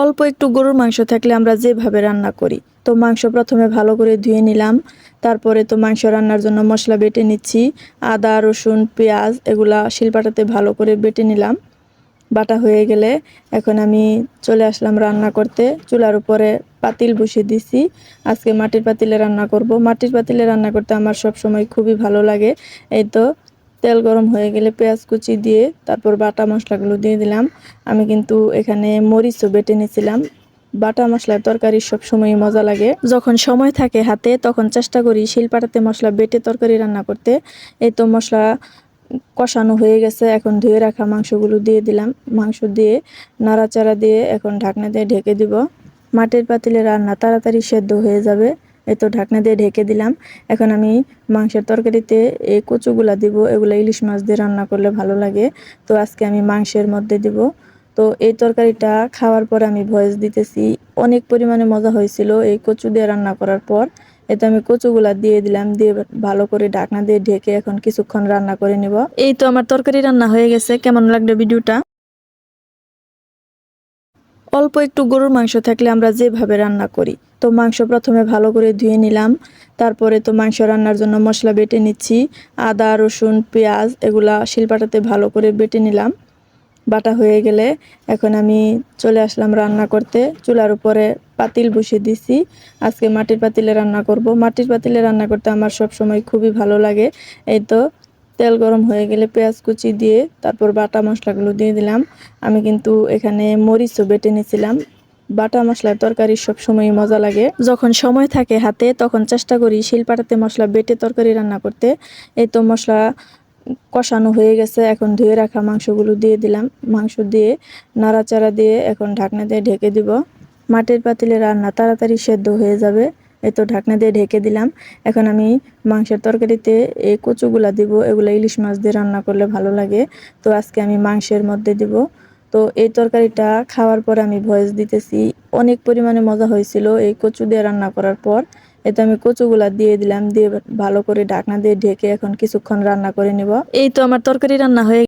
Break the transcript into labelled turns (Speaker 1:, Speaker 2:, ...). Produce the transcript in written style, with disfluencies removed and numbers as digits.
Speaker 1: অল্প একটু গরুর মাংস থাকলে আমরা যেভাবে রান্না করি, তো মাংস প্রথমে ভালো করে ধুয়ে নিলাম। তারপরে তো মাংস রান্নার জন্য মশলা বেটে নিচ্ছি। আদা, রসুন, পেঁয়াজ এগুলা শিলপাটাতে ভালো করে বেটে নিলাম। বাটা হয়ে গেলে এখন আমি চলে আসলাম রান্না করতে। চুলার উপরে পাতিল বসিয়ে দিছি। আজকে মাটির পাতিলে রান্না করব। মাটির পাতিলে রান্না করতে আমার সব সময় খুবই ভালো লাগে। এই তো তেল গরম হয়ে গেলে পেঁয়াজ কুচি দিয়ে তারপর বাটা মশলাগুলো দিয়ে দিলাম। আমি কিন্তু এখানে মরিচও বেটে নিয়েছিলাম। বাটা মশলার তরকারি সবসময় মজা লাগে। যখন সময় থাকে হাতে তখন চেষ্টা করি শিলপাটাতে মশলা বেটে তরকারি রান্না করতে। এই তো মশলা কষানো হয়ে গেছে, এখন ধুয়ে রাখা মাংসগুলো দিয়ে দিলাম। মাংস দিয়ে নাড়াচাড়া দিয়ে এখন ঢাকনা দিয়ে ঢেকে দিব। মাটির পাতিলে রান্না তাড়াতাড়ি সেদ্ধ হয়ে যাবে। এই তো ঢাকনা দিয়ে ঢেকে দিলাম। এখন আমি মাংসের তরকারিতে এই কচুগুলা দিব। এগুলো ইলিশ মাছ দিয়ে রান্না করলে ভালো লাগে। তো আজকে আমি মাংসের মধ্যে দিব। তো এই তরকারিটা খাওয়ার পর আমি ভয়েস দিতেছি, অনেক পরিমাণে মজা হয়েছিল এই কচু দিয়ে রান্না করার পর। এতে আমি কচুগুলা দিয়ে দিলাম, দিয়ে ভালো করে ঢাকনা দিয়ে ঢেকে এখন কিছুক্ষণ রান্না করে নিব। এই তো আমার তরকারি রান্না হয়ে গেছে। কেমন লাগলো ভিডিওটা? অল্প একটু গরুর মাংস থাকলে আমরা যেভাবে রান্না করি, তো মাংস প্রথমে ভালো করে ধুয়ে নিলাম। তারপরে তো মাংস রান্নার জন্য মশলা বেটে নিচ্ছি। আদা, রসুন, পেঁয়াজ এগুলা শিলপাটাতে ভালো করে বেটে নিলাম। বাটা হয়ে গেলে এখন আমি চলে আসলাম রান্না করতে। চুলার উপরে পাতিল বসিয়ে দিছি। আজকে মাটির পাতিলে রান্না করব। মাটির পাতিলে রান্না করতে আমার সব সময় খুবই ভালো লাগে। এই তো তেল গরম হয়ে গেলে পেঁয়াজ কুচি দিয়ে তারপর বাটা মশলাগুলো দিয়ে দিলাম। আমি কিন্তু এখানে মরিচও বেটে নিয়েছিলাম। বাটা মশলার তরকারি সবসময় মজা লাগে। যখন সময় থাকে হাতে তখন চেষ্টা করি শিলপাটাতে মশলা বেটে তরকারি রান্না করতে। এই তো মশলা কষানো হয়ে গেছে, এখন ধুয়ে রাখা মাংসগুলো দিয়ে দিলাম। মাংস দিয়ে নাড়াচাড়া দিয়ে এখন ঢাকনা দিয়ে ঢেকে দিব। মাটির পাতিলে রান্না তাড়াতাড়ি সেদ্ধ হয়ে যাবে। এই তো ঢাকনা দিয়ে ঢেকে দিলাম। এখন আমি মাংসের তরকারিতে এই কচুগুলা দিব। এগুলো ইলিশ মাছ দিয়ে রান্না করলে ভালো লাগে। তো আজকে আমি মাংসের মধ্যে দিব। তো এই তরকারিটা খাওয়ার পর আমি ভয়েস দিতেছি, অনেক পরিমাণে মজা হয়েছিল এই কচু দিয়ে রান্না করার পর। এতে আমি কচুগুলা দিয়ে দিলাম, দিয়ে ভালো করে ঢাকনা দিয়ে ঢেকে এখন কিছুক্ষণ রান্না করে নিব। এই তো আমার তরকারি রান্না হয়ে